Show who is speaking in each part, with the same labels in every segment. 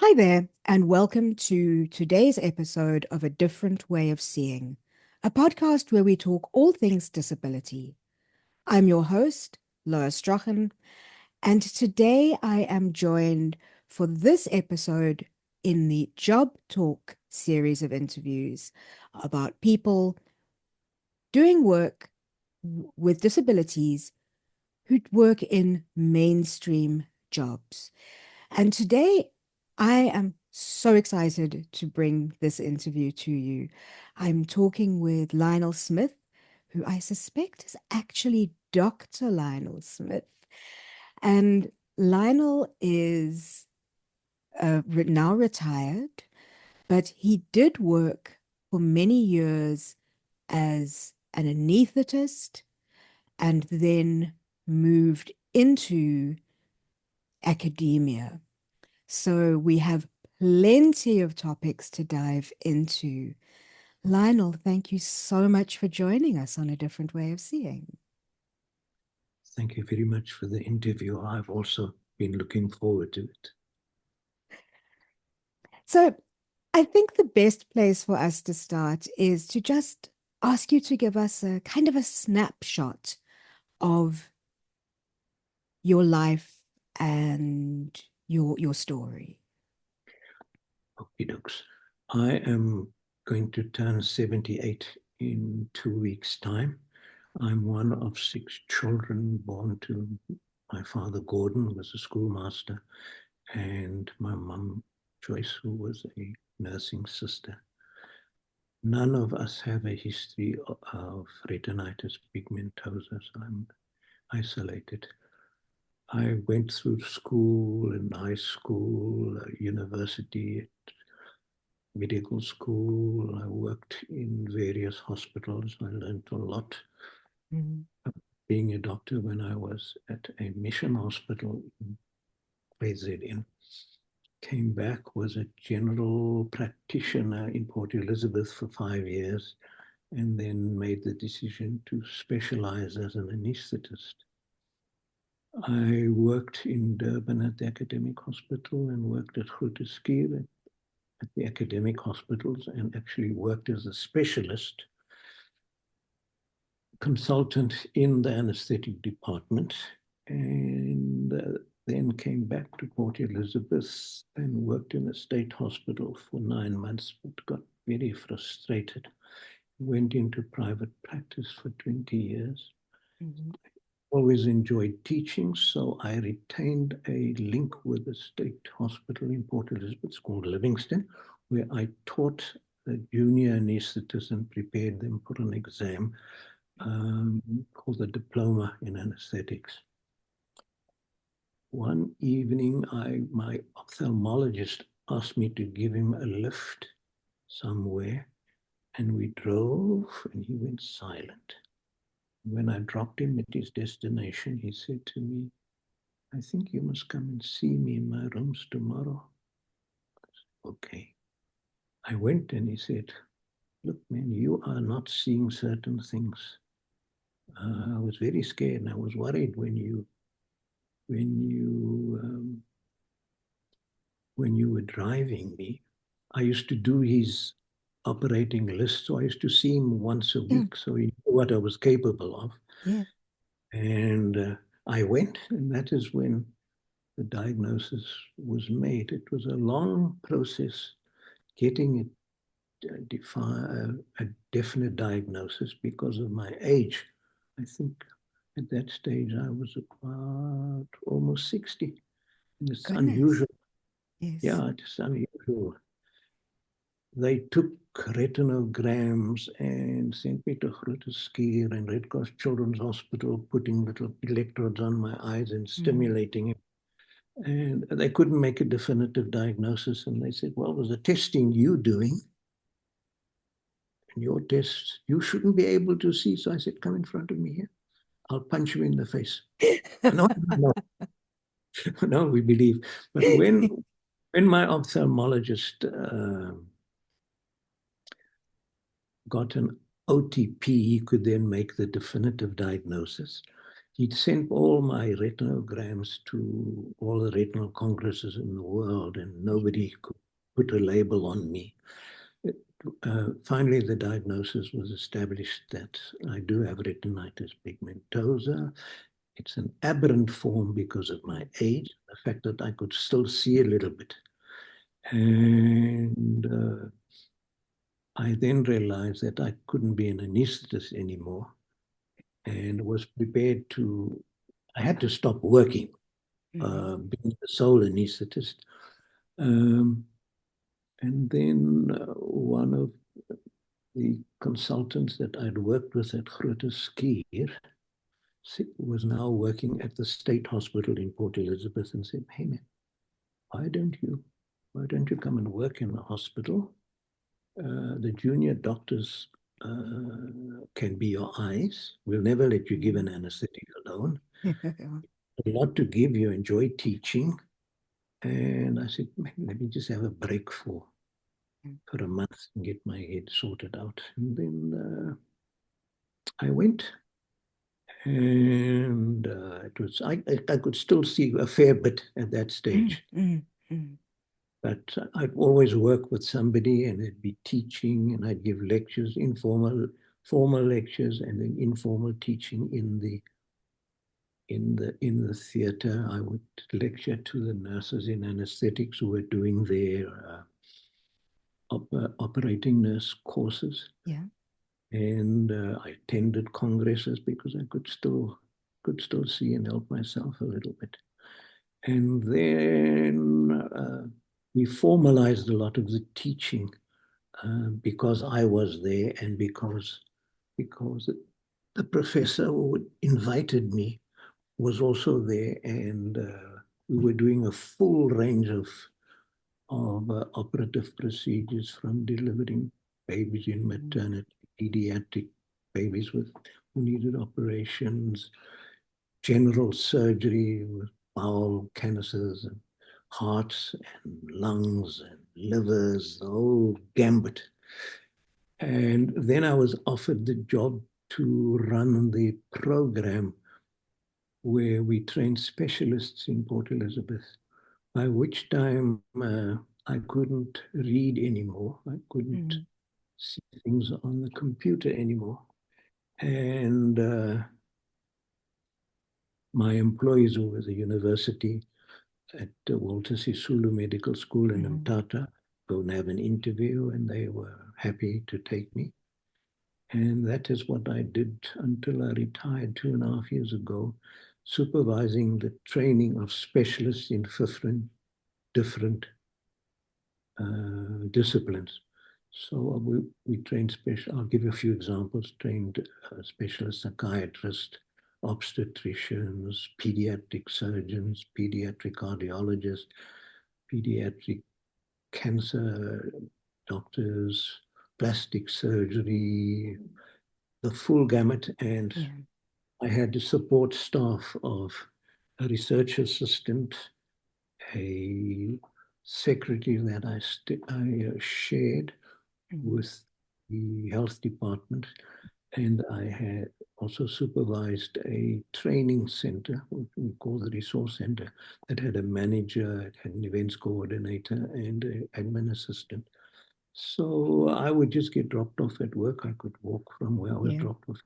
Speaker 1: Hi there, and welcome to today's episode of A Different Way of Seeing, a podcast where we talk all things disability. I'm your host, Lois Strachan, and today I am joined for this episode in the Job Talk series of interviews about people doing work with disabilities who work in mainstream jobs. And today, I am so excited to bring this interview to you. I'm talking with Lionel Smith, who I suspect is actually Dr. Lionel Smith. And Lionel is now retired, but he did work for many years as an anesthetist and then moved into academia. So we have plenty of topics to dive into. Lionel, thank you so much for joining us on A Different Way of Seeing.
Speaker 2: Thank you very much for the interview. I've also been looking forward to it.
Speaker 1: So I think the best place for us to start is to just ask you to give us a kind of a snapshot of your life and your story.
Speaker 2: Okay, dokes. I am going to turn 78 in 2 weeks' time. I'm one of 6 children born to my father, Gordon, who was a schoolmaster, and my mum, Joyce, who was a nursing sister. None of us have a history of retinitis pigmentosa, so I'm isolated. I went through school and high school, university, medical school. I worked in various hospitals. I learned a lot.
Speaker 1: Mm.
Speaker 2: Being a doctor when I was at a mission hospital in KZN. Came back, was a general practitioner in Port Elizabeth for 5 years, and then made the decision to specialize as an anesthetist. I worked in Durban at the academic hospital and worked at Groote at the academic hospitals, and actually worked as a specialist consultant in the anesthetic department, and then came back to Port Elizabeth and worked in a state hospital for 9 months, but got very frustrated. Went into private practice for 20 years.
Speaker 1: Mm-hmm.
Speaker 2: Always enjoyed teaching, so I retained a link with the state hospital in Port Elizabeth. It's called Livingston, where I taught the junior anesthetists and prepared them for an exam called the Diploma in Anesthetics. One evening, my ophthalmologist asked me to give him a lift somewhere, and we drove, and he went silent. When I dropped him at his destination, he said to me, "I think you must come and see me in my rooms tomorrow." I said, "Okay." I went and he said, "Look, man, you are not seeing certain things." I was very scared and I was worried when you when you were driving me. I used to do his operating list, so I used to see him once a
Speaker 1: Yeah,
Speaker 2: week, so he knew what I was capable of.
Speaker 1: yeah.
Speaker 2: And I went, and that is when the diagnosis was made. It was a long process getting a definite diagnosis because of my age. I think at that stage I was about almost 60. And it's
Speaker 1: Goodness.
Speaker 2: unusual.
Speaker 1: Yes.
Speaker 2: Yeah, it's unusual. They took retinograms and sent me to Groote Schuur and Red Cross Children's Hospital, putting little electrodes on my eyes and
Speaker 1: Mm.
Speaker 2: stimulating it. And they couldn't make a definitive diagnosis. And they said, "Well, was the testing you doing? And your tests, you shouldn't be able to see." So I said, "Come in front of me here. I'll punch you in the face." No, no, no, we believe. But when my ophthalmologist got an OTP, he could then make the definitive diagnosis. he'd sent all my retinograms to all the retinal congresses in the world, and nobody could put a label on me. Finally, the diagnosis was established that I do have retinitis pigmentosa. It's an aberrant form because of my age, the fact that I could still see a little bit. And I then realized that I couldn't be an anesthetist anymore and was prepared to, I had to stop working, being the sole anesthetist. And then one of the consultants that I'd worked with at Groote Schuur was now working at the state hospital in Port Elizabeth and said, hey man, why don't you come and work in the hospital? The junior doctors can be your eyes. We'll never let you give an anesthetic alone. A lot to give. You enjoy teaching. And I said, let me just have a break for a month and get my head sorted out. And then I went. And it was I could still see a fair bit at that stage. But I'd always work with somebody and I'd be teaching and I'd give lectures, formal lectures, and then informal teaching in the theater. I would lecture to the nurses in anesthetics who were doing their operating nurse courses.
Speaker 1: Yeah.
Speaker 2: And I attended congresses because I could still see and help myself a little bit. And then we formalized a lot of the teaching because I was there and because the professor who invited me was also there, and we were doing a full range of operative procedures, from delivering babies in maternity, pediatric babies who needed operations, general surgery with bowel cancers and hearts and lungs and livers, the whole gambit. And then I was offered the job to run the program where we train specialists in Port Elizabeth, by which time I couldn't read anymore. I couldn't see things on the computer anymore. And my employees over the university at Walter Sisulu Medical School in Mthatha go and have an interview, and they were happy to take me. And that is what I did until I retired 2.5 years ago, supervising the training of specialists in different disciplines. So we trained I'll give you a few examples, trained specialist psychiatrists, obstetricians, pediatric surgeons, pediatric cardiologists, pediatric cancer doctors, plastic surgery, the full gamut. And I had the support staff of a research assistant, a secretary that I shared with the health department, and I had also supervised a training center, what we call the resource center, that had a manager, it had an events coordinator, and an admin assistant. So I would just get dropped off at work. I could walk from where I was dropped off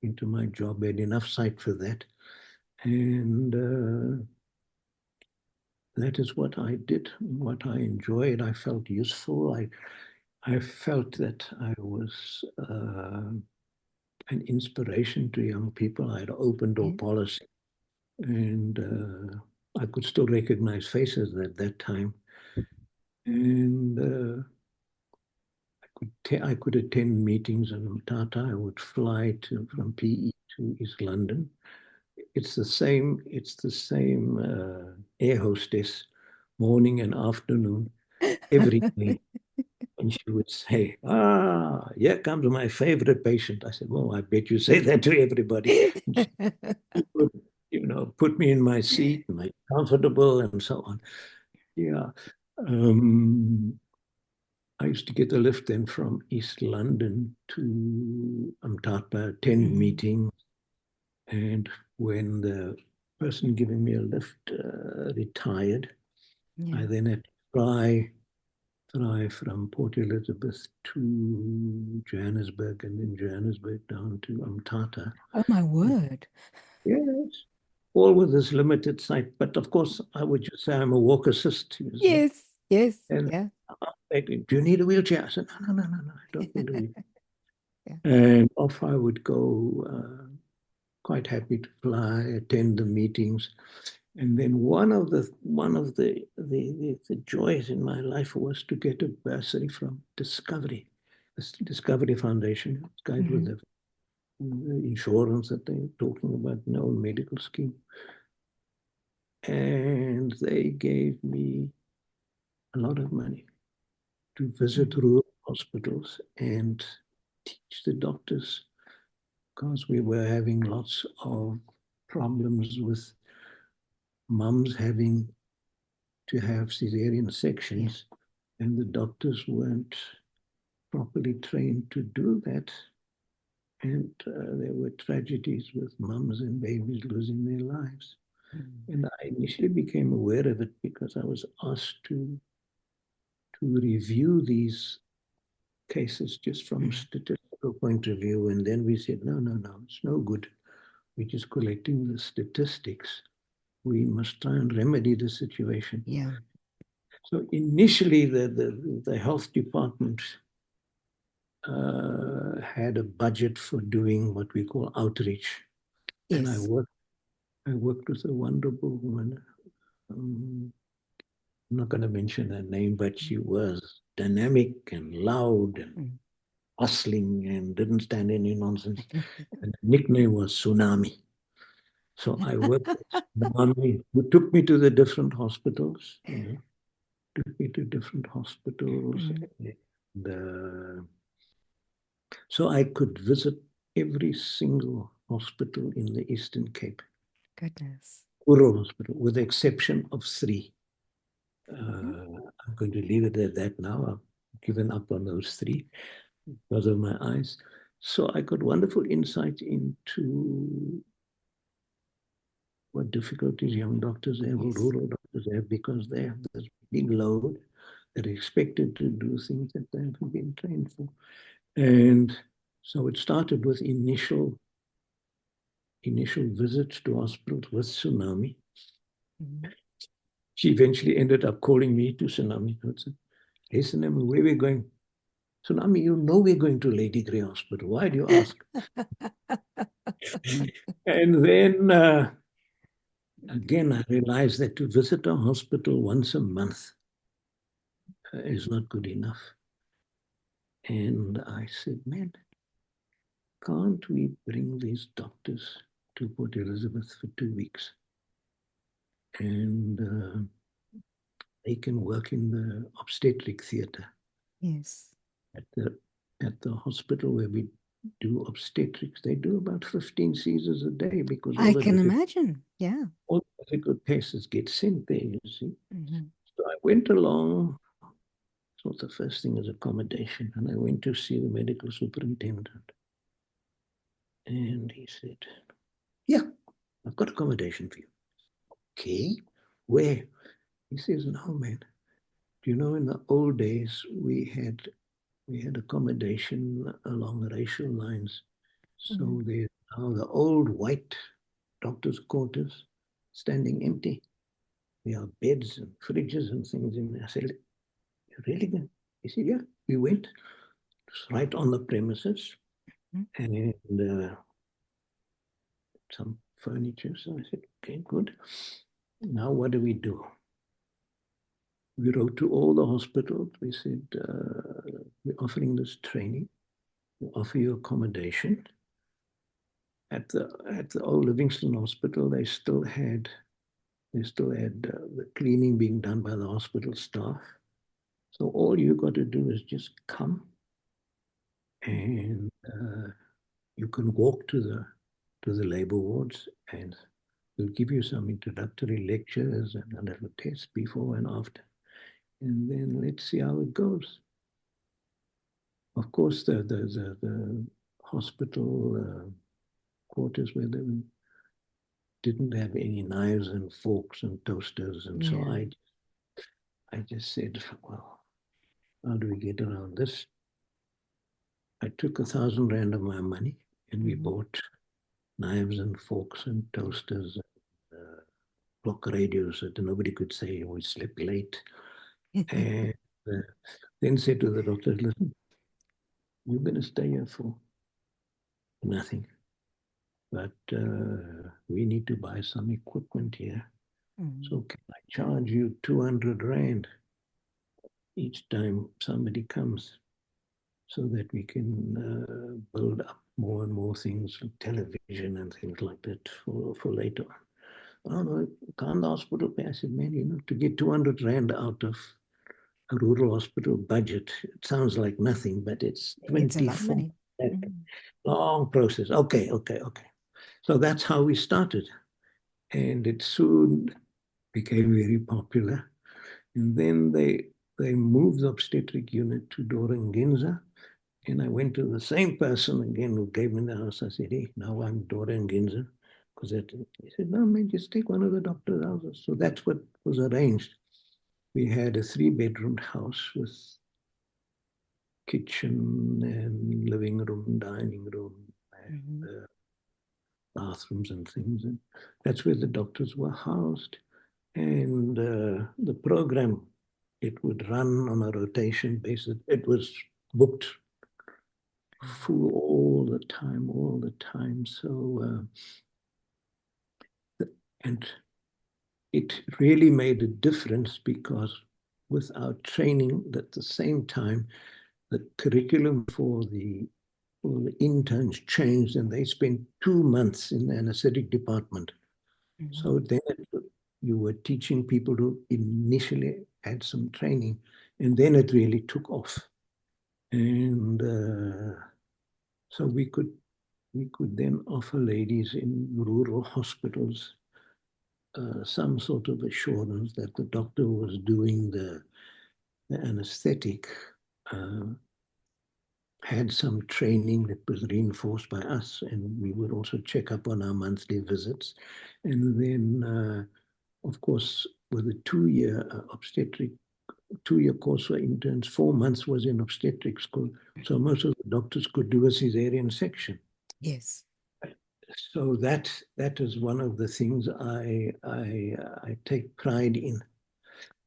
Speaker 2: into my job. I had enough sight for that. And that is what I did, what I enjoyed. I felt useful. I felt that I was an inspiration to young people. I had open door policy, and I could still recognize faces at that time. And I could attend meetings in Mthatha. I would fly from PE to East London. It's the same air hostess, morning and afternoon, every day. And she would say, here comes my favorite patient. I said, well, I bet you say that to everybody. She would, put me in my seat, make comfortable, and so on. Yeah. I used to get a lift then from East London to Mthatha, attend meetings, and when the person giving me a lift retired, I
Speaker 1: Yeah.
Speaker 2: then had to fly from Port Elizabeth to Johannesburg, and then Johannesburg down to Umtata.
Speaker 1: Oh my word.
Speaker 2: Yes, all with this limited sight. But of course, I would just say I'm a walk assist, you see.
Speaker 1: Yes, yes,
Speaker 2: And
Speaker 1: yeah.
Speaker 2: do you need a wheelchair? I said, no, no, no, no, no, I don't need a wheelchair.
Speaker 1: Yeah.
Speaker 2: And off I would go, quite happy to fly, attend the meetings. And then one of the joys in my life was to get a bursary from Discovery, the Discovery Foundation, guys with
Speaker 1: Hmm.
Speaker 2: the insurance that they're talking about, no medical scheme. And they gave me a lot of money to visit
Speaker 1: Hmm.
Speaker 2: rural hospitals and teach the doctors, because we were having lots of problems with mums having to have cesarean
Speaker 1: Yeah.
Speaker 2: sections, and the doctors weren't properly trained to do that. And there were tragedies with mums and babies losing their lives.
Speaker 1: Mm.
Speaker 2: And I initially became aware of it because I was asked to review these cases just from a
Speaker 1: Mm.
Speaker 2: statistical point of view. And then we said, no, no, no, it's no good. We're just collecting the statistics. We must try and remedy the situation.
Speaker 1: Yeah.
Speaker 2: So initially, the health department had a budget for doing what we call outreach, and I
Speaker 1: Yes.
Speaker 2: worked. I worked with a wonderful woman. Um, I'm not going to mention her name, but she was dynamic and loud and
Speaker 1: Mm.
Speaker 2: hustling and didn't stand any nonsense. And the nickname was Tsunami. So I worked with Tsunami, who took me to the different hospitals, took me to different hospitals.
Speaker 1: Mm.
Speaker 2: And, so I could visit every single hospital in the Eastern Cape,
Speaker 1: Goodness.
Speaker 2: rural hospital, with the exception of three.
Speaker 1: Mhm.
Speaker 2: I'm going to leave it at that now. I've given up on those three because of my eyes. So I got wonderful insight into what difficulties young doctors have or
Speaker 1: Yes.
Speaker 2: rural doctors have, because they have this big load. They're expected to do things that they haven't been trained for. And so it started with initial visits to hospitals with Tsunami.
Speaker 1: Mhm.
Speaker 2: She eventually ended up calling me to Tsunami. I said, hey, Tsunami, where are we going? Tsunami, you know we're going to Lady Grey Hospital. Why do you ask? And then again, I realized that to visit a hospital once a month is not good enough. And I said, man, can't we bring these doctors to Port Elizabeth for 2 weeks? And they can work in the obstetric theatre
Speaker 1: Yes.
Speaker 2: at the hospital where we do obstetrics. They do about 15 Caesars a day because
Speaker 1: I can imagine. Yeah.
Speaker 2: all the difficult cases get sent there, you see.
Speaker 1: Hmm.
Speaker 2: So I went along. So the first thing is accommodation. And I went to see the medical superintendent. And he said, yeah, I've got accommodation for you. Okay, where? He says, no, man. Do you know in the old days we had accommodation along racial lines.
Speaker 1: Hmm.
Speaker 2: So there's now the old white doctor's quarters standing empty. There are beds and fridges and things in there. I said, you really good? He said, yeah. We went. It was right on the premises and some furniture. So I said, okay, good. Now what do we do? We wrote to all the hospitals. We said, we're offering this training. We offer you accommodation. At the old Livingston Hospital, they still had the cleaning being done by the hospital staff. So all you got to do is just come, and you can walk to the labor wards, and we'll give you some introductory lectures and a little test before and after, and then let's see how it goes. Of course, the hospital quarters where they were didn't have any knives and forks and toasters. And so
Speaker 1: Yeah.
Speaker 2: I just said, well, how do we get around this? I took 1,000 rand of my money and we
Speaker 1: Mm-hmm.
Speaker 2: bought knives and forks and toasters, uh, clock radios that nobody could say we slept late. And then said to the doctor, listen, you're going to stay here for nothing, but we need to buy some equipment here.
Speaker 1: Mm-hmm.
Speaker 2: So can I charge you 200 Rand each time somebody comes so that we can build up more and more things, like television and things like that for later on. Oh, no, can't the hospital pay? I said, man, to get 200 Rand out of a rural hospital budget, it sounds like nothing, but it's
Speaker 1: It's a lot of
Speaker 2: 24
Speaker 1: money. Mm-hmm.
Speaker 2: long process. Okay. So that's how we started. And it soon became very popular. And then they moved the obstetric unit to Doringinza. And I went to the same person again who gave me the house. I said, hey, now I'm Doringinza. Because he said, no, man, just take one of the doctor's houses. So that's what was arranged. We had a 3-bedroom house with kitchen and living room, dining room,
Speaker 1: Mm-hmm.
Speaker 2: and bathrooms and things. And that's where the doctors were housed. And the program, it would run on a rotation basis. It was booked full all the time, all the time. So, and it really made a difference because with our training at the same time, the curriculum for the interns changed and they spent 2 months in the anesthetic department.
Speaker 1: Mm-hmm.
Speaker 2: So then you were teaching people to initially had some training and then it really took off. And so we could then offer ladies in rural hospitals some sort of assurance that the doctor was doing the anesthetic, uh, had some training that was reinforced by us, and we would also check up on our monthly visits. And then, of course, with a 2-year obstetric, 2-year course for interns, 4 months was in obstetric school. So most of the doctors could do a cesarean section.
Speaker 1: Yes.
Speaker 2: So that is one of the things I take pride in.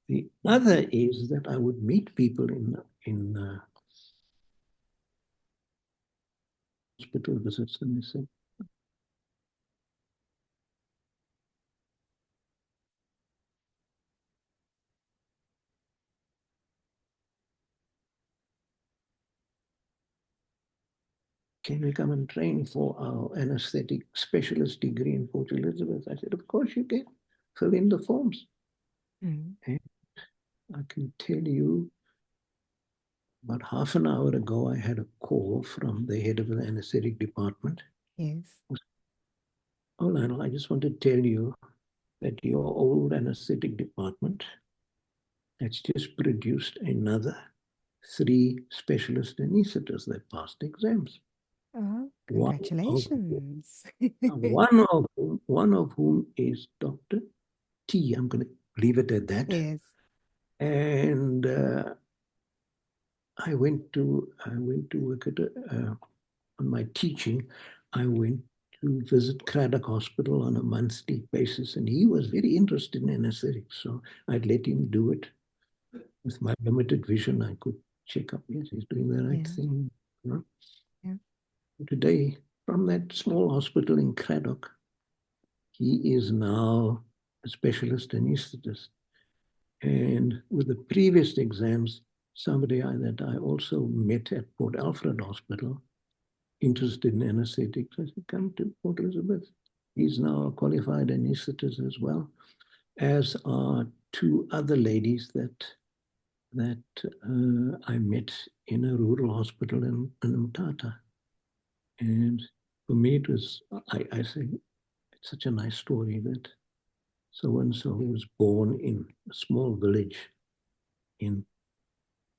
Speaker 2: The other is that I would meet people in hospital visits and they say, can we come and train for our anesthetic specialist degree in Port Elizabeth? I said, of course you can. Fill in the forms.
Speaker 1: Mm-hmm.
Speaker 2: And I can tell you, about half an hour ago, I had a call from the head of the anesthetic department.
Speaker 1: Yes.
Speaker 2: Oh, Lionel, I just want to tell you that your old anesthetic department has just produced another 3 specialist anesthetists that passed exams.
Speaker 1: Oh,
Speaker 2: One of
Speaker 1: congratulations.
Speaker 2: one of whom is Dr. T. I'm going to leave it at that.
Speaker 1: Yes.
Speaker 2: And I went to work at on my teaching. I went to visit Craddock Hospital on a monthly basis, and he was very interested in anesthetics. So I'd let him do it. With my limited vision, I could check up. Yes, he's doing the right
Speaker 1: Yeah.
Speaker 2: thing.
Speaker 1: Yeah.
Speaker 2: Today, from that small hospital in Craddock, he is now a specialist anesthetist. And with the previous exams, somebody that I also met at Port Alfred Hospital, interested in anesthetics, I said, come to Port Elizabeth. He's now a qualified anesthetist as well, as are 2 other ladies that I met in a rural hospital in Mthatha. And for me, it was, I say, it's such a nice story that so and so was born in a small village in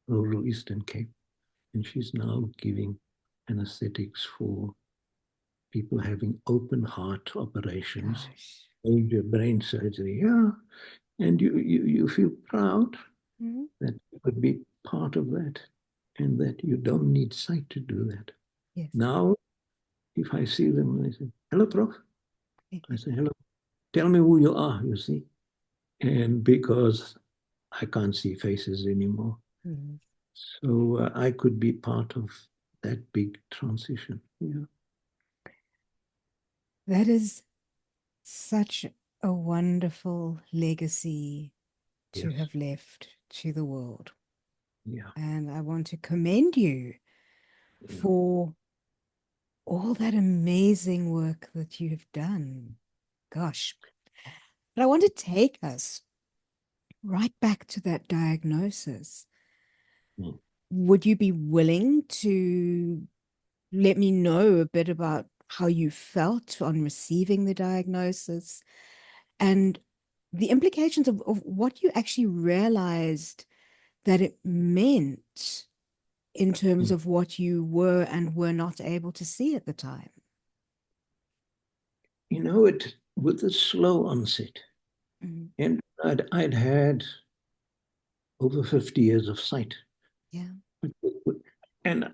Speaker 2: rural Eastern Cape, and she's now giving anesthetics for people having open heart operations,
Speaker 1: Gosh.
Speaker 2: major brain surgery. Yeah. And you feel proud
Speaker 1: Mhm.
Speaker 2: that you could be part of that and that you don't need sight to do that.
Speaker 1: Yes.
Speaker 2: Now, if I see them, I say, hello, Prof. I say, hello. Tell me who you are, you see. And because I can't see faces anymore.
Speaker 1: Mhm.
Speaker 2: So I could be part of that big transition. Yeah.
Speaker 1: That is such a wonderful legacy to
Speaker 2: Yes.
Speaker 1: have left to the world.
Speaker 2: Yeah.
Speaker 1: And I want to commend you
Speaker 2: Yeah.
Speaker 1: for all that amazing work that you have done. Gosh. But I want to take us right back to that diagnosis.
Speaker 2: Mm.
Speaker 1: Would you be willing to let me know a bit about how you felt on receiving the diagnosis and the implications of what you actually realized that it meant in terms
Speaker 2: Mm.
Speaker 1: of what you were and were not able to see at the time?
Speaker 2: It with a slow onset.
Speaker 1: Mm.
Speaker 2: And I'd had over 50 years of sight.
Speaker 1: Yeah.
Speaker 2: And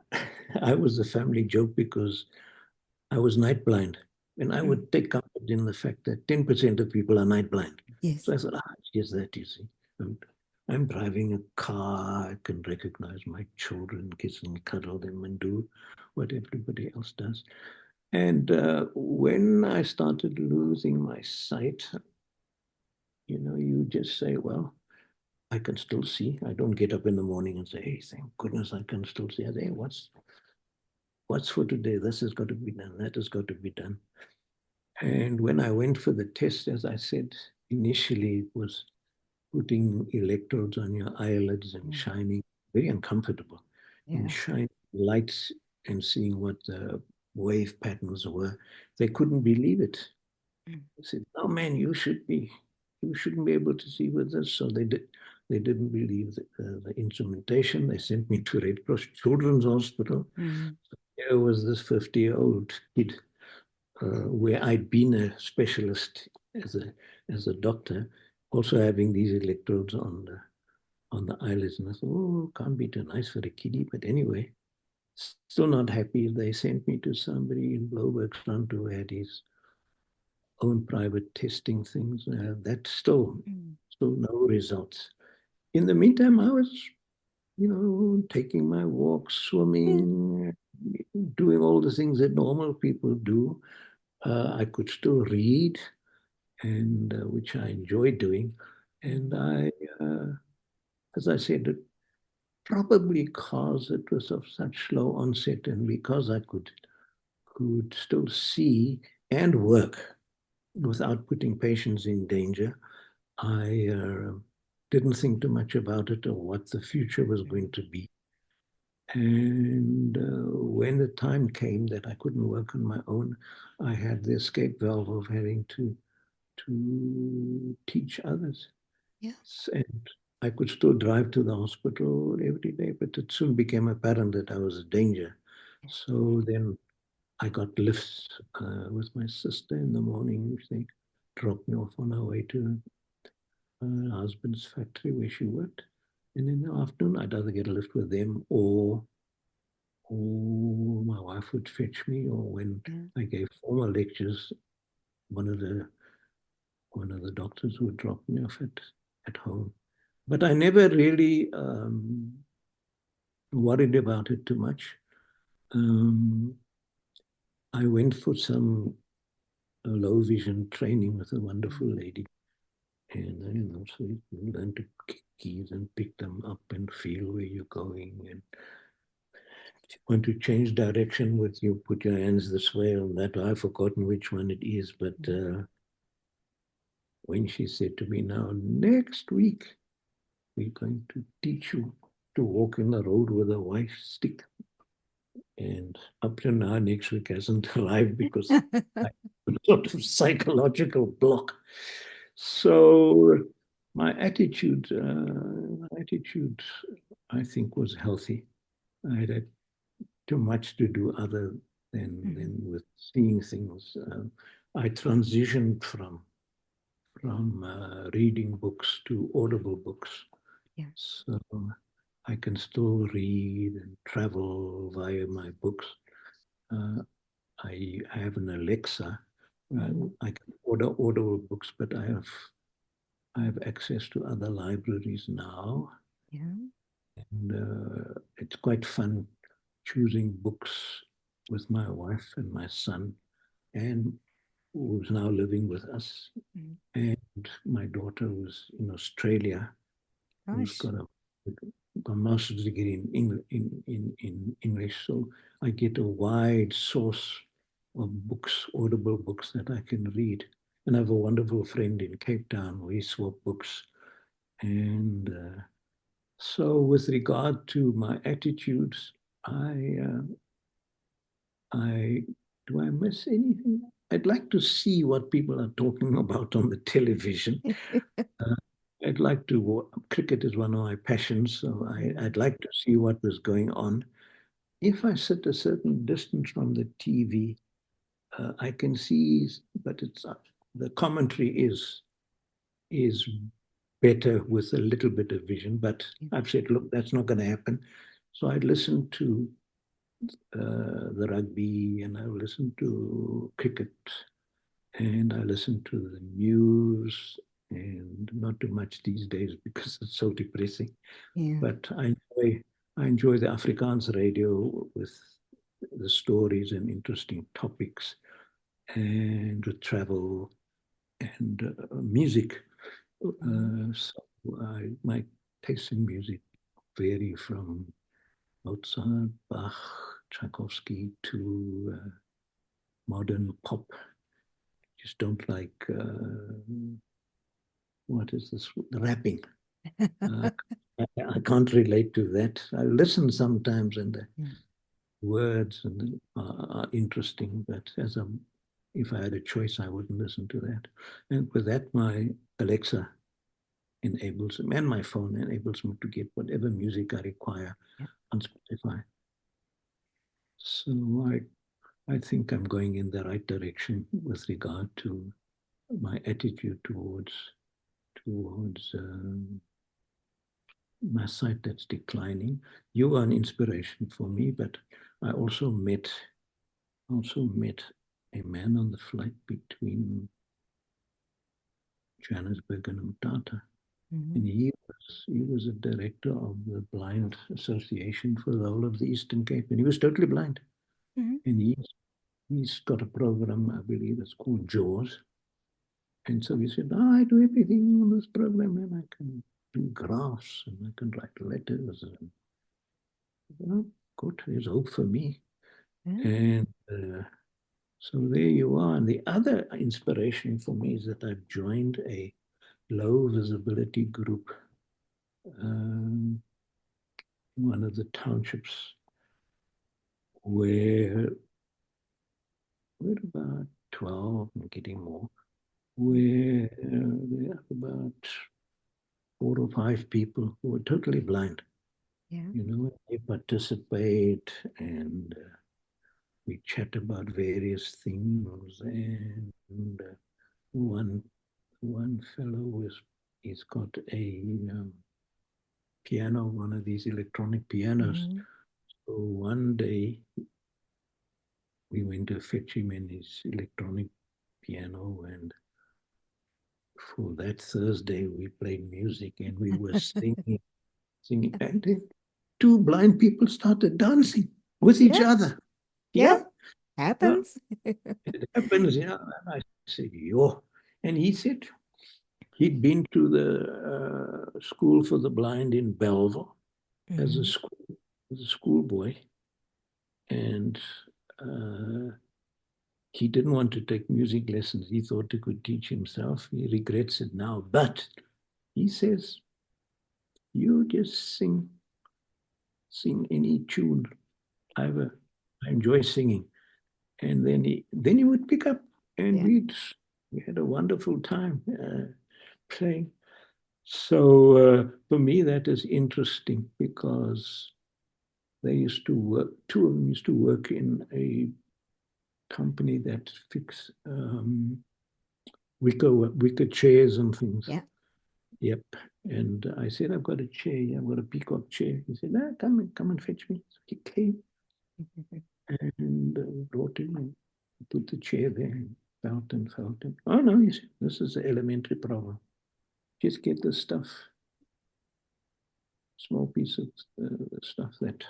Speaker 2: I was a family joke because I was night blind. And I
Speaker 1: Mm.
Speaker 2: would take comfort in the fact that 10% of people are night blind.
Speaker 1: Yes.
Speaker 2: So I thought, it's just that, you see. And I'm driving a car, I can recognize my children, kiss and cuddle them and do what everybody else does. And when I started losing my sight, you just say, well, I can still see. I don't get up in the morning and say, hey, thank goodness I can still see. I say, hey, what's for today? This has got to be done. That has got to be done. And when I went for the test, as I said, initially it was putting electrodes on your eyelids and
Speaker 1: Mm.
Speaker 2: shining, very uncomfortable, and
Speaker 1: Yeah.
Speaker 2: shining lights and seeing what the wave patterns were. They couldn't believe it.
Speaker 1: Mm.
Speaker 2: I said, "Oh man, you shouldn't be able to see with this." So they didn't believe the instrumentation. They sent me to Red Cross Children's Hospital.
Speaker 1: Mm.
Speaker 2: There was this 50-year-old kid where I'd been a specialist as a doctor, also having these electrodes on the eyelids. And I thought, oh, can't be too nice for a kiddie. But anyway, still not happy. They sent me to somebody in Blobergstrand who had his own private testing things. That
Speaker 1: Mm.
Speaker 2: still no results. In the meantime, I was, taking my walks,
Speaker 1: Yeah.
Speaker 2: swimming, doing all the things that normal people do. I could still read, and which I enjoy doing. And
Speaker 1: Mm.
Speaker 2: as I said, probably because it was of such slow onset, and because I could still see and work without putting patients in danger, I didn't think too much about it or what the future was going
Speaker 1: Mm.
Speaker 2: to be. And when the time came that I couldn't work on my own, I had the escape valve of having to teach others.
Speaker 1: Yeah.
Speaker 2: And I could still drive to the hospital every day, but it soon became apparent that I was a danger. So then I got lifts with my sister in the morning. They dropped me off on our way to her husband's factory where she worked. And in the afternoon, I'd either get a lift with them or my wife would fetch me. Or when
Speaker 1: Yeah.
Speaker 2: I gave formal lectures, one of the one of the doctors would drop me off at home. But I never really worried about it too much. Um, I went for some low vision training with a wonderful
Speaker 1: Mm.
Speaker 2: lady. And so you learn to kick keys and pick them up and feel where you're going. And if you want to change direction with you, put your hands this way or that. I've forgotten which one it is. But
Speaker 1: Mm.
Speaker 2: when she said to me, now, next week, we're going to teach you to walk in the road with a white stick. And up to now, next week hasn't arrived because I have a sort of psychological block. So my attitude, I think, was healthy. I had too much to do other. than with seeing things. I transitioned from reading books to audible books,
Speaker 1: Yeah.
Speaker 2: so I can still read and travel via my books. Uh, I have an Alexa. I can order audible books, but I have access to other libraries now,
Speaker 1: Yeah.
Speaker 2: and it's quite fun choosing books with my wife and my son, and who's now living with us,
Speaker 1: Mm.
Speaker 2: and my daughter who's in Australia, who's
Speaker 1: Gosh.
Speaker 2: got a master's degree in English. So I get a wide source of books, audible books that I can read. And I have a wonderful friend in Cape Town. We swap books. And so, with regard to my attitudes, I, uh, I do I miss anything? I'd like to see what people are talking about on the television. Uh, I'd like to. Cricket is one of my passions, so I'd like to see what was going on. If I sit a certain distance from the TV, I can see, but it's the commentary is better with a little bit of vision. But I've said, look, that's not going to happen. So I listen to the rugby, and I listen to cricket, and I listen to the news, and not too much these days because it's so depressing.
Speaker 1: Yeah.
Speaker 2: But I enjoy the Afrikaans radio with the stories and interesting topics, and the travel and music. So my taste in music vary from Mozart, Bach, Tchaikovsky to modern pop. Just don't like what is this? The rapping. Uh, I can't relate to that. I listen sometimes, and the words and are interesting, but if I had a choice, I wouldn't listen to that. And with that, my Alexa enables me, and my phone enables me to get whatever music I require
Speaker 1: Yeah.
Speaker 2: on Spotify. So I think I'm going in the right direction with regard to my attitude towards my sight that's declining. You are an inspiration for me, but I also met a man on the flight between Johannesburg and Umtata. And he was a director of the Blind Association for the whole of the Eastern Cape, and he was totally blind. And he's got a program, I believe it's called Jaws. And so he said, oh, I do everything on this program, and I can do graphs, and I can write letters. And well, good, there's hope for me. And so there you are. And the other inspiration for me is that I've joined a low visibility group, um, one of the townships where we're about 12 and getting more, where there are about 4 or 5 people who are totally blind.
Speaker 1: Yeah.
Speaker 2: They participate, and we chat about various things. And one fellow he's got a piano, one of these electronic pianos. So one day we went to fetch him in his electronic piano, and for that Thursday we played music, and we were singing, and then two blind people started dancing with each
Speaker 1: Yeah.
Speaker 2: other.
Speaker 1: Yeah.
Speaker 2: Yeah, yeah,
Speaker 1: Happens.
Speaker 2: it happens. Yeah, and I said, yo, and he said he'd been to the school for the blind in Belleville as a schoolboy, and uh, he didn't want to take music lessons. He thought he could teach himself. He regrets it now. But he says, you just sing any tune. I enjoy singing. And then he would pick up, and
Speaker 1: Yeah.
Speaker 2: we had a wonderful time playing. So for me, that is interesting because they used to work. Two of them used to work in a company that fix wicker chairs and things.
Speaker 1: Yeah.
Speaker 2: Yep. And I said, I've got a chair. I've got a peacock chair. He said, no, come and fetch me. So he came and brought him and put the chair there and felt and felt. And, oh, no, he said, this is an elementary problem. Just get this stuff, small piece of stuff that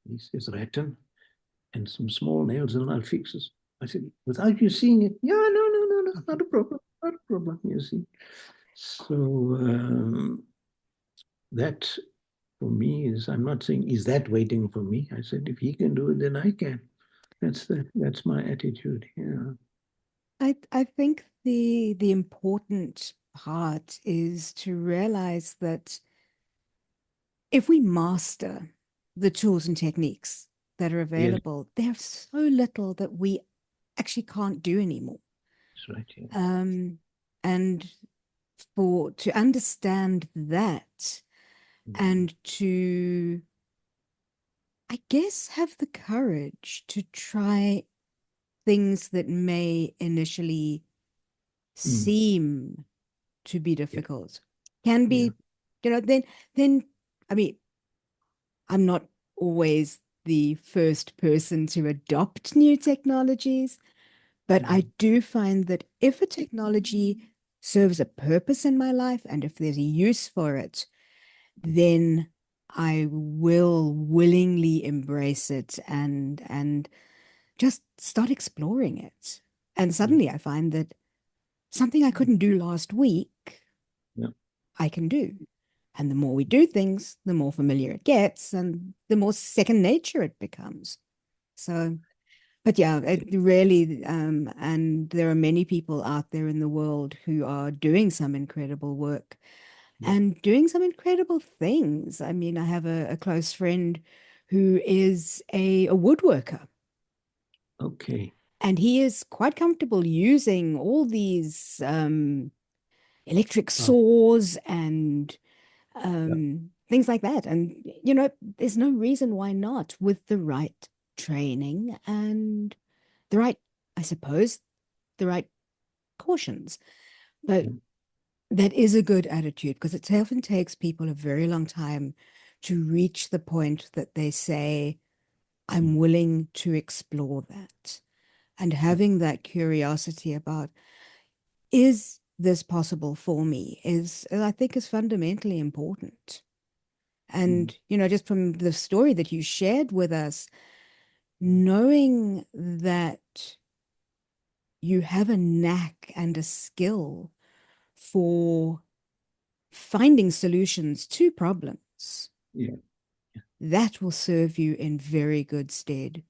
Speaker 2: he says rattan and some small nails and I'll fix this. I said, without you seeing it? Yeah, no, not a problem. Not a problem, you see. So that for me is, I'm not saying, is that waiting for me? I said, if he can do it, then I can. That's my attitude. Yeah.
Speaker 1: I think the important part is to realize that if we master the tools and techniques that are
Speaker 2: Yes,
Speaker 1: available, there's so little that we actually can't do anymore.
Speaker 2: that's right. Yeah.
Speaker 1: And for to understand that and to, I guess, have the courage to try things that may initially
Speaker 2: Mm.
Speaker 1: seem to be
Speaker 2: Yeah.
Speaker 1: difficult can
Speaker 2: Yeah.
Speaker 1: be, then I mean, I'm not always the first person to adopt new technologies, but I
Speaker 2: Mm.
Speaker 1: do find that if a technology serves a purpose in my life and if there's a use for it, then I will willingly embrace it and just start exploring it. And
Speaker 2: Yeah.
Speaker 1: suddenly I find that something I couldn't do last week,
Speaker 2: Yeah.
Speaker 1: I can do. And the more we do things, the more familiar it gets and the more second nature it becomes. So, but yeah, it really, and there are many people out there in the world who are doing some incredible work
Speaker 2: Yeah.
Speaker 1: and doing some incredible things. I mean, I have a close friend who is a woodworker,
Speaker 2: Okay.
Speaker 1: and he is quite comfortable using all these electric
Speaker 2: Oh,
Speaker 1: saws and
Speaker 2: yeah.
Speaker 1: things like that. And, there's no reason why not with the right training and the right, I suppose, the right cautions. But
Speaker 2: Yeah.
Speaker 1: that is a good attitude because it often takes people a very long time to reach the point that they say, I'm
Speaker 2: Mm.
Speaker 1: willing to explore that. And
Speaker 2: Yeah.
Speaker 1: having that curiosity about, is this possible for me, I think, is fundamentally important.
Speaker 2: Mm.
Speaker 1: And, just from the story that you shared with us, knowing that you have a knack and a skill for finding solutions to problems,
Speaker 2: Yeah.
Speaker 1: that will serve you in very good stead,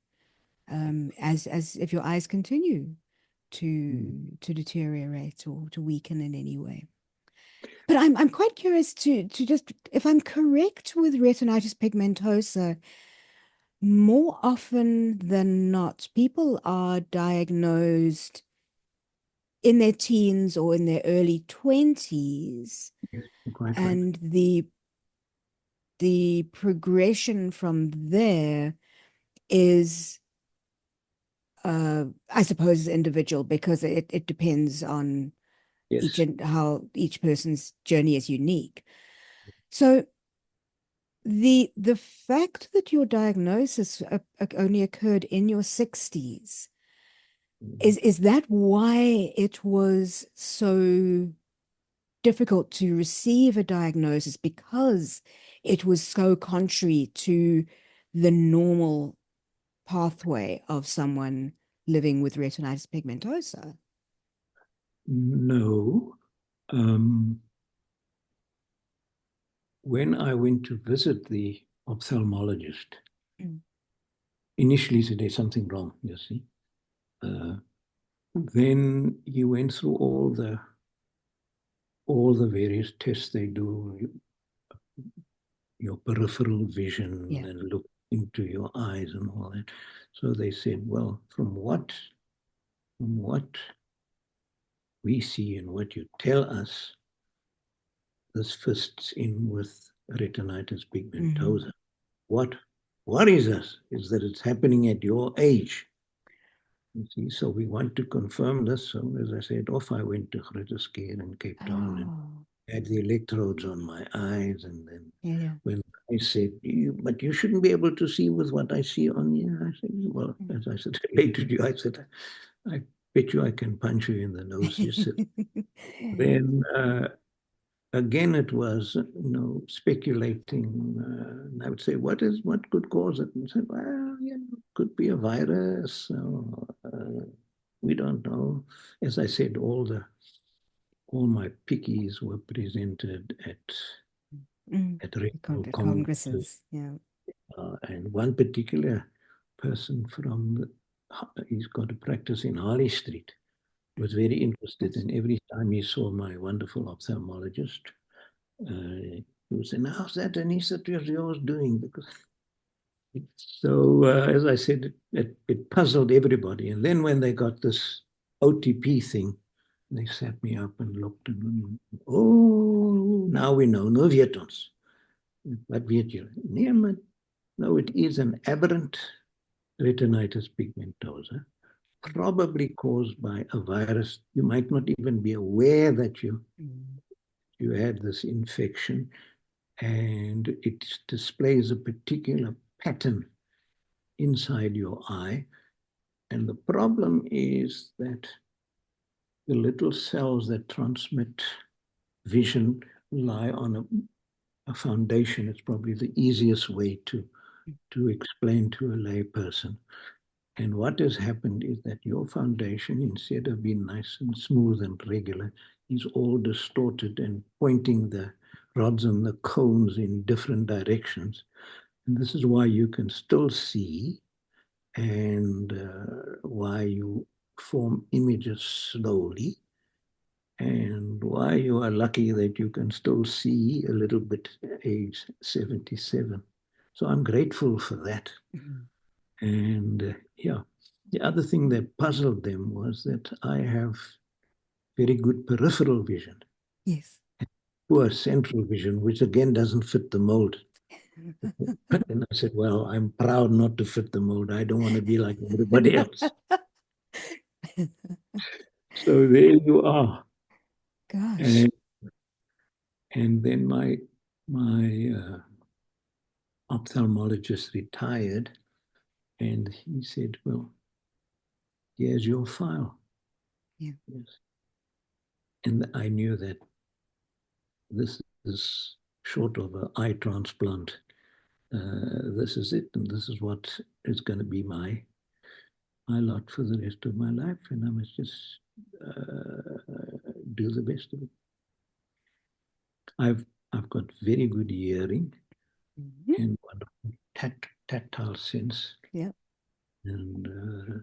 Speaker 1: as if your eyes continue
Speaker 2: Mm.
Speaker 1: to deteriorate or to weaken in any way. But I'm quite curious to just, if I'm correct with retinitis pigmentosa, more often than not, people are diagnosed in their teens or in their early 20s,
Speaker 2: Yes, you're quite right.
Speaker 1: and the progression from there is, I suppose, individual because it depends on each
Speaker 2: Yes.
Speaker 1: and how each person's journey is unique. So the fact that your diagnosis only occurred in your 60s,
Speaker 2: Mm.
Speaker 1: is that why it was so difficult to receive a diagnosis, because it was so contrary to the normal pathway of someone living with retinitis pigmentosa?
Speaker 2: No. Um, when I went to visit the ophthalmologist,
Speaker 1: Mm.
Speaker 2: initially said there's something wrong, you see. Uh, then he went through all the various tests they do, your peripheral vision
Speaker 1: Yeah.
Speaker 2: and look into your eyes and all that. So they said, well, from what we see and what you tell us, this fits in with retinitis
Speaker 1: Mm-hmm.
Speaker 2: pigmentosa. What worries us is that it's happening at your age. You see, so we want to confirm this. So as I said, off I went to Groote in Cape Town and
Speaker 1: Oh,
Speaker 2: had the electrodes on my eyes. And then
Speaker 1: yeah, yeah.
Speaker 2: when I said, but you shouldn't be able to see with what I see on you, I said, well,
Speaker 1: Mm.
Speaker 2: as I said later to you, I said, I bet you I can punch you in the nose. You said. Then again, it was speculating. And I would say, what could cause it? And said, well, could be a virus. Or, we don't know. As I said, all my pickies were presented
Speaker 1: Mm.
Speaker 2: at regional
Speaker 1: The
Speaker 2: congresses,
Speaker 1: congresses, yeah.
Speaker 2: and one particular person he's got a practice in Harley Street, was very interested,
Speaker 1: Yes.
Speaker 2: and every time he saw my wonderful ophthalmologist, he would say, "How's that anesthesia of yours doing?" Because so, as I said, it puzzled everybody. And then when they got this OTP thing, they sat me up and looked and, oh, now we know, no weet ons. Wat weet julle? Nee, maar no, it is an aberrant retinitis pigmentosa, probably caused by a virus. You might not even be aware that
Speaker 1: Mm.
Speaker 2: you had this infection, and it displays a particular pattern inside your eye. And the problem is that the little cells that transmit vision lie on a foundation. It's probably the easiest way to explain to a layperson. And what has happened is that your foundation, instead of being nice and smooth and regular, is all distorted and pointing the rods and the cones in different directions. And this is why you can still see, and why you form images slowly, and why you are lucky that you can still see a little bit at age 77. So I'm grateful for that.
Speaker 1: Mhm.
Speaker 2: And yeah, the other thing that puzzled them was that I have very good peripheral vision,
Speaker 1: Yes.
Speaker 2: poor central vision, which again doesn't fit the mold. But then I said, well, I'm proud not to fit the mold. I don't want to be like everybody else. So there you are.
Speaker 1: Gosh.
Speaker 2: And and then my ophthalmologist retired, and he said, well, here's your file.
Speaker 1: Yeah.
Speaker 2: Yes. And I knew that this is short of an eye transplant. This is it, and this is what is going to be my lot for the rest of my life, and I must just do the best of it. I've got very good hearing
Speaker 1: Mhm.
Speaker 2: and wonderful tactile sense,
Speaker 1: Yeah.
Speaker 2: and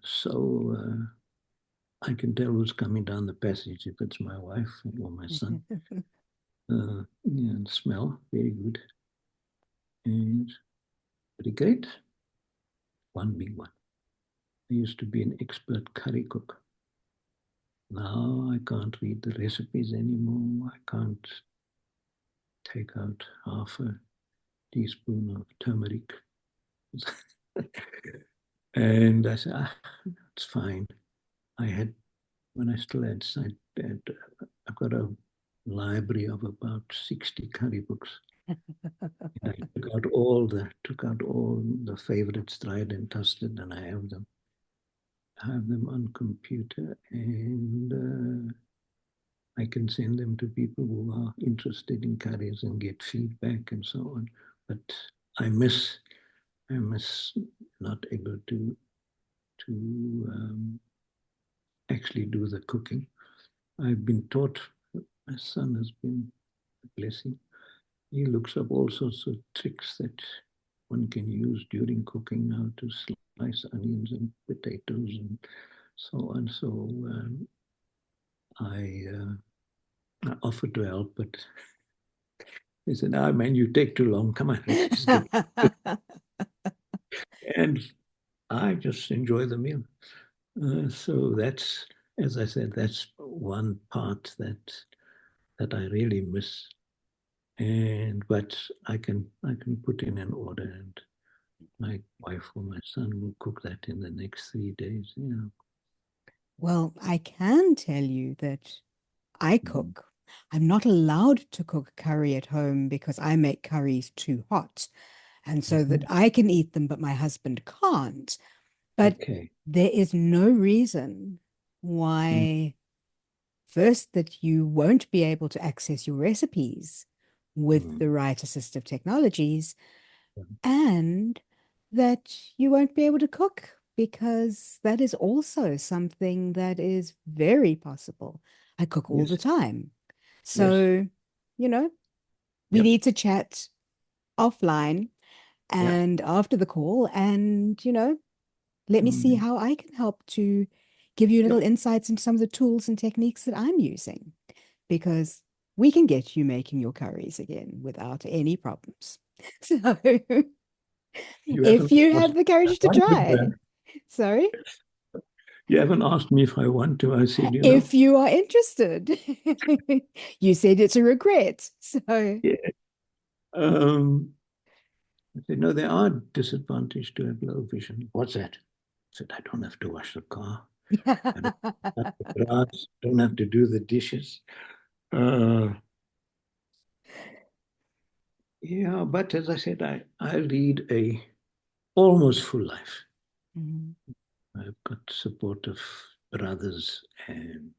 Speaker 2: so I can tell who's coming down the passage if it's my wife or my son. Yeah, and smell very good, and pretty great. One big one. I used to be an expert curry cook. Now I can't read the recipes anymore. I can't take out half a teaspoon of turmeric. And I said, it's fine. I had, when I still had, I've got a library of about 60 curry books. And I took out all the favorites, tried and tested, and I have them on computer, and I can send them to people who are interested in curries and get feedback and so on. But I miss not able to actually do the cooking. I've been taught. My son has been a blessing. He looks up all sorts of tricks that one can use during cooking, how to slice onions and potatoes and so on. So I offered to help, but he said, "Ah, man, you take too long. Come on, let's just get." And I just enjoy the meal. So that's, as I said, that's one part that I really miss. And but I can put in an order, and my wife or my son will cook that in the next 3 days.
Speaker 1: Well, I can tell you that I
Speaker 2: Mm.
Speaker 1: cook. I'm not allowed to cook curry at home because I make curries too hot, and so that
Speaker 2: Mhm.
Speaker 1: I can eat them, but my husband can't. But
Speaker 2: Okay.
Speaker 1: there is no reason
Speaker 2: Mm.
Speaker 1: why, first, that you won't be able to access your recipes with the
Speaker 2: Mm.
Speaker 1: right assistive technologies, and that you won't be able to cook because that is also something that is very possible. I cook all the
Speaker 2: Yes.
Speaker 1: time.
Speaker 2: Yes.
Speaker 1: So, you know, we
Speaker 2: Yep.
Speaker 1: need to chat offline
Speaker 2: Yeah.
Speaker 1: and after the call, and, let me see
Speaker 2: Mm.
Speaker 1: how I can help to give you little
Speaker 2: Yep.
Speaker 1: insights into some of the tools and techniques that I'm using, because we can get you making your curries again without any problems. So,
Speaker 2: You
Speaker 1: if
Speaker 2: haven't
Speaker 1: you
Speaker 2: asked
Speaker 1: have the
Speaker 2: me if I
Speaker 1: courage to
Speaker 2: wanted
Speaker 1: try,
Speaker 2: that.
Speaker 1: sorry,
Speaker 2: You haven't asked me if I want to. I said,
Speaker 1: if you are interested, you said it's a regret. So,
Speaker 2: yeah. Um, I said, no, there are disadvantages to have low vision. What's that? I said, I don't have to wash the car. I don't have to cut the grass. Don't have to do the dishes. Uh, yeah, but as I said, I lead a almost full life.
Speaker 1: Mhm.
Speaker 2: I've got supportive brothers and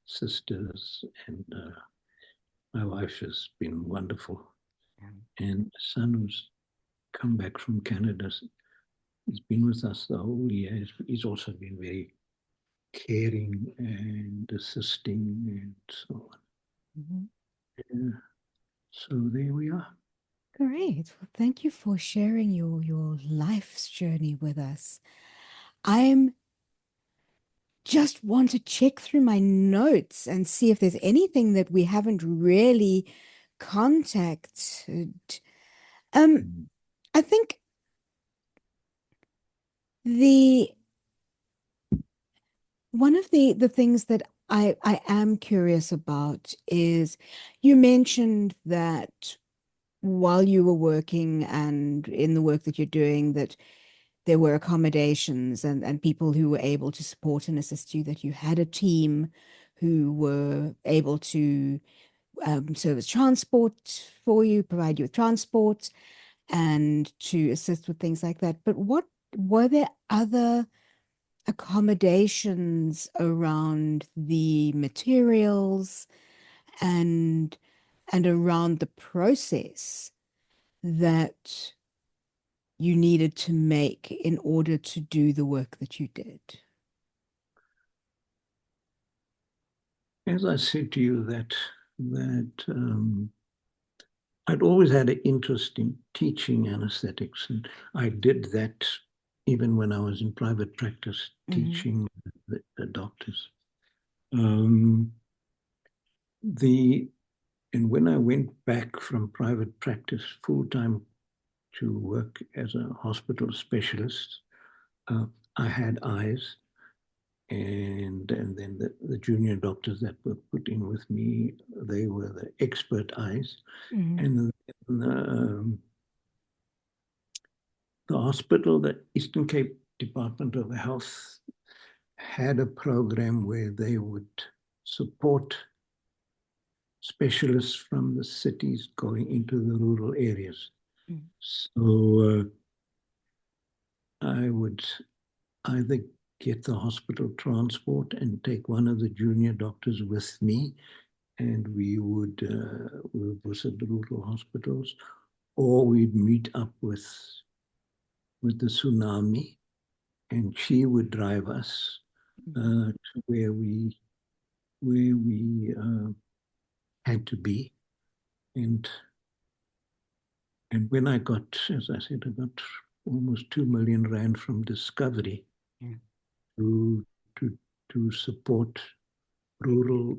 Speaker 2: sisters, and my wife has been wonderful. And the son who's come back from Canada, he's been with us the whole year. He's also been very caring and assisting and so on.
Speaker 1: Mhm.
Speaker 2: Yeah. So there we are.
Speaker 1: Great. Well, thank you for sharing your life's journey with us. I'm just want to check through my notes and see if there's anything that we haven't really contacted. Um,
Speaker 2: Mm.
Speaker 1: I think the one of the things that I am curious about is you mentioned that while you were working and in the work that you're doing, that there were accommodations and people who were able to support and assist you, that you had a team who were able to serve as transport for you, provide you with transport, and to assist with things like that. But what were there other accommodations around the materials and around the process that you needed to make in order to do the work that you did?
Speaker 2: As I said to you, that I'd always had an interest in teaching anesthetics, and I did that even when I was in private practice,
Speaker 1: Mhm.
Speaker 2: teaching the doctors. Um, the and when I went back from private practice full time to work as a hospital specialist, uh, I had eyes, and then the junior doctors that were put in with me, they were the expert eyes,
Speaker 1: Mhm.
Speaker 2: and the hospital, the Eastern Cape Department of Health, had a program where they would support specialists from the cities going into the rural areas.
Speaker 1: Mhm.
Speaker 2: So I would either get the hospital transport and take one of the junior doctors with me, and we would visit the rural hospitals, or we'd meet up with the tsunami, and she would drive us
Speaker 1: Mhm.
Speaker 2: to where we had to be. And and when I got, as I said, I got almost 2 million rand from Discovery
Speaker 1: Yeah.
Speaker 2: to to to support rural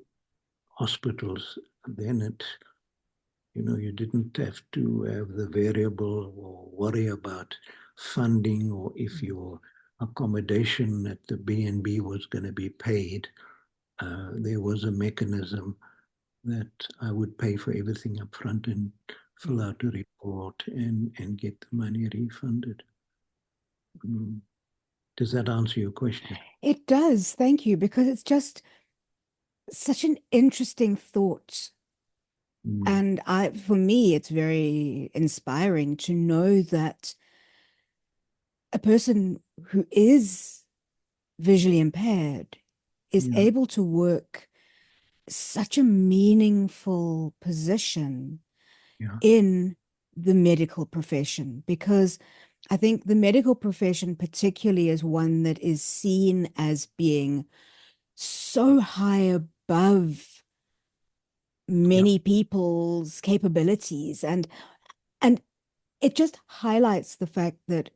Speaker 2: hospitals. Then you didn't have to have the variable or worry about funding, or if
Speaker 1: Mhm.
Speaker 2: your accommodation at the B&B was going to be paid. There was a mechanism that I would pay for everything up front and fill
Speaker 1: Mhm.
Speaker 2: out a report and get the money refunded. Mm. Does that answer your question?
Speaker 1: It does, thank you, because it's just such an interesting thought.
Speaker 2: Mm,
Speaker 1: And for me, it's very inspiring to know that a person who is visually impaired is
Speaker 2: yeah,
Speaker 1: able to work such a meaningful position
Speaker 2: yeah,
Speaker 1: in the medical profession, because I think the medical profession particularly is one that is seen as being so high above
Speaker 2: yeah,
Speaker 1: many people's capabilities, and it just highlights the fact that
Speaker 2: mm,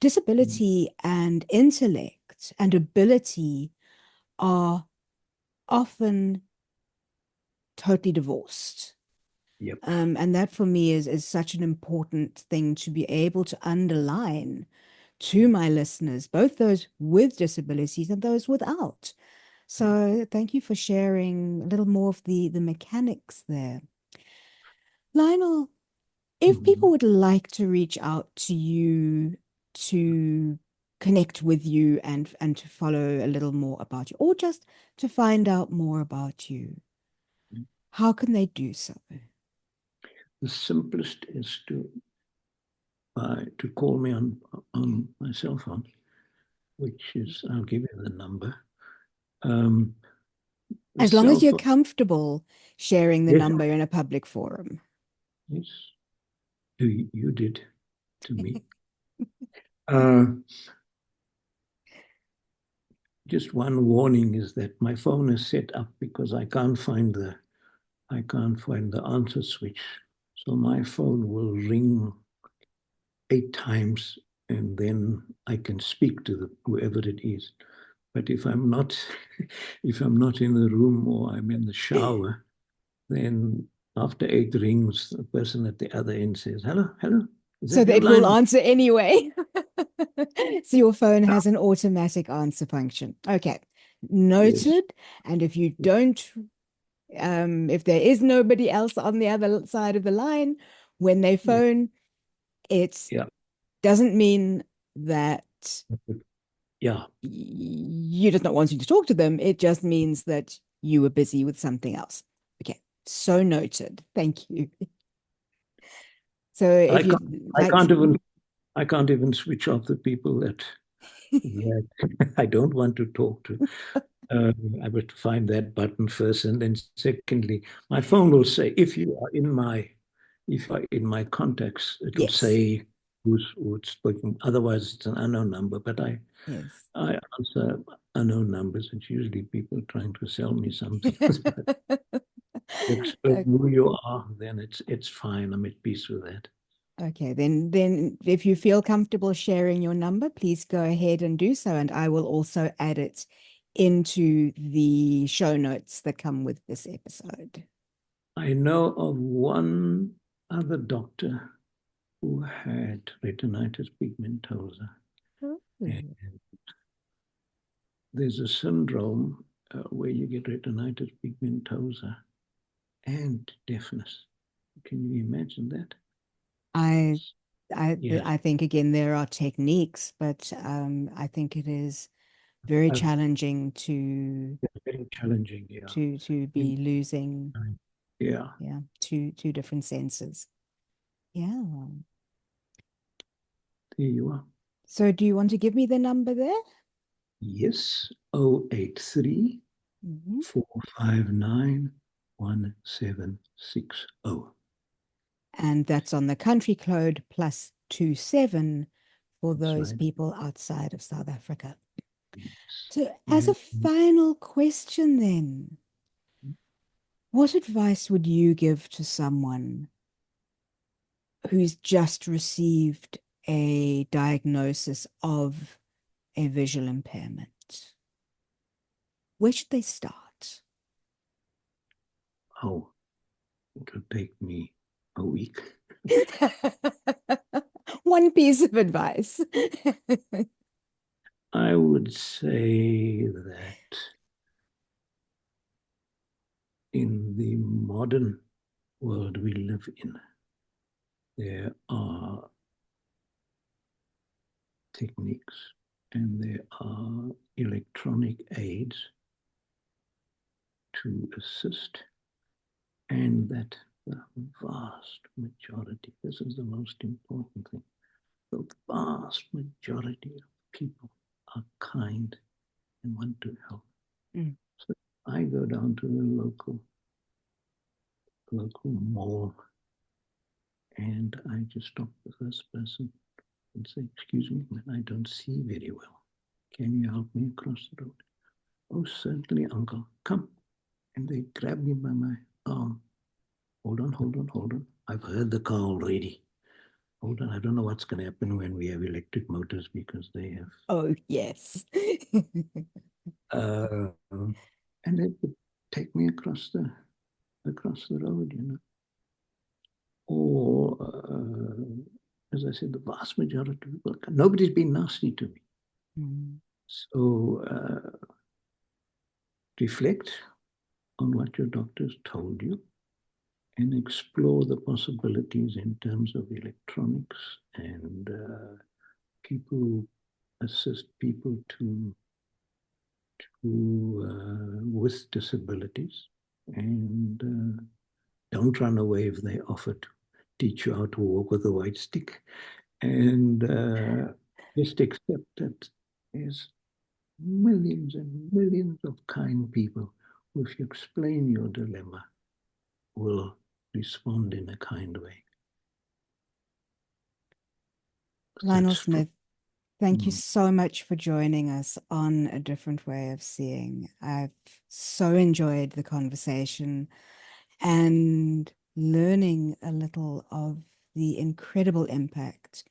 Speaker 1: disability and intellect and ability are often totally divorced.
Speaker 2: yep,
Speaker 1: And that for me is such an important thing to be able to underline to my listeners, both those with disabilities and those without.
Speaker 2: yeah.
Speaker 1: So thank you for sharing a little more of the mechanics there. Lionel, if people
Speaker 2: Mhm.
Speaker 1: would like to reach out to you to connect with you and to follow a little more about you, or just to find out more about you, how can they do so?
Speaker 2: The simplest is to call me on my cell phone, which is I'll give you the number. Um, the
Speaker 1: As long
Speaker 2: cell
Speaker 1: as you're
Speaker 2: phone.
Speaker 1: comfortable sharing the
Speaker 2: Yes,
Speaker 1: number in a public forum.
Speaker 2: yes. You did to me. Uh, just one warning is that my phone is set up because I can't find the answer switch. So my phone will ring 8 times and then I can speak to whoever it is. But if I'm not, if I'm not in the room or I'm in the shower, then after 8 rings, the person at the other end says, "Hello, hello, is
Speaker 1: So
Speaker 2: that
Speaker 1: that
Speaker 2: you,
Speaker 1: it will
Speaker 2: Lionel?"
Speaker 1: answer anyway. So your phone has an automatic answer function. Okay,
Speaker 2: Yes,
Speaker 1: noted. And if you don't, if there is nobody else on the other side of the line, when they
Speaker 2: yes,
Speaker 1: phone, it
Speaker 2: yeah,
Speaker 1: doesn't mean that
Speaker 2: yeah.
Speaker 1: you just not wanting to talk to them. It just means that you were busy with something else. Okay, so noted. Thank you. So
Speaker 2: I
Speaker 1: if
Speaker 2: can't,
Speaker 1: you'd
Speaker 2: I
Speaker 1: like
Speaker 2: can't
Speaker 1: to,
Speaker 2: even, I can't even switch off the people that I don't want to talk to. I would find that button first, and then secondly, my phone will say if you're in my contacts, it'll
Speaker 1: yes,
Speaker 2: say who's spoken. Otherwise, it's an unknown number. But I
Speaker 1: yes.
Speaker 2: I answer unknown numbers. It's usually people trying to sell me something. But explain who you are, then it's fine. I'm at peace with that.
Speaker 1: Okay, then if you feel comfortable sharing your number, please go ahead and do so, and I will also add it into the show notes that come with this episode.
Speaker 2: I know of one other doctor who had retinitis pigmentosa.
Speaker 1: Oh.
Speaker 2: And there's a syndrome where you get retinitis pigmentosa and deafness. Can you imagine that?
Speaker 1: I
Speaker 2: Yeah,
Speaker 1: I think again there are techniques, but I think it is very
Speaker 2: I've,
Speaker 1: challenging
Speaker 2: very challenging. Yeah,
Speaker 1: to be losing,
Speaker 2: yeah.
Speaker 1: yeah, two different senses. Yeah.
Speaker 2: There you are.
Speaker 1: So do you want to give me the number there?
Speaker 2: Yes, 083
Speaker 1: Mhm.
Speaker 2: 459 1760.
Speaker 1: And that's on the country code +27 for
Speaker 2: That's
Speaker 1: those
Speaker 2: right.
Speaker 1: people outside of South Africa.
Speaker 2: Yes.
Speaker 1: So, as a
Speaker 2: And
Speaker 1: final question, then, what advice would you give to someone who's just received a diagnosis of a visual impairment? Where should they start?
Speaker 2: oh, it'll take me a week.
Speaker 1: One piece of advice.
Speaker 2: I would say that in the modern world we live in, there are techniques and there are electronic aids to assist, and that the vast majority, this is the most important thing, the vast majority of people are kind and want to help.
Speaker 1: Mm.
Speaker 2: So I go down to the local mall and I just stop the first person and say, "Excuse me, man, I don't see very well. Can you help me across the road?" "Oh, certainly, uncle. Come." And they grab me by my arm. Hold on, hold on, hold on. I've heard the car already. Hold on, I don't know what's going to happen when we have electric motors because they have.
Speaker 1: Oh, yes.
Speaker 2: Uh, and they would take me across the road, you know. Or, as I said, the vast majority of people, nobody's been nasty to me.
Speaker 1: Mm.
Speaker 2: So reflect on what your doctors told you and explore the possibilities in terms of electronics and people assist people with disabilities, and don't run away if they offer to teach you how to walk with a white stick, and just accept that there's millions and millions of kind people who, if you explain your dilemma, will respond in a kind way.
Speaker 1: Lionel
Speaker 2: That's
Speaker 1: Smith, thank you
Speaker 2: mm,
Speaker 1: so much for joining us on A Different Way of Seeing. I've so enjoyed the conversation and learning a little of the incredible impact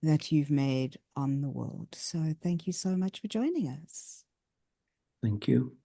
Speaker 1: that you've made on the world. So thank you so much for joining us.
Speaker 2: thank you.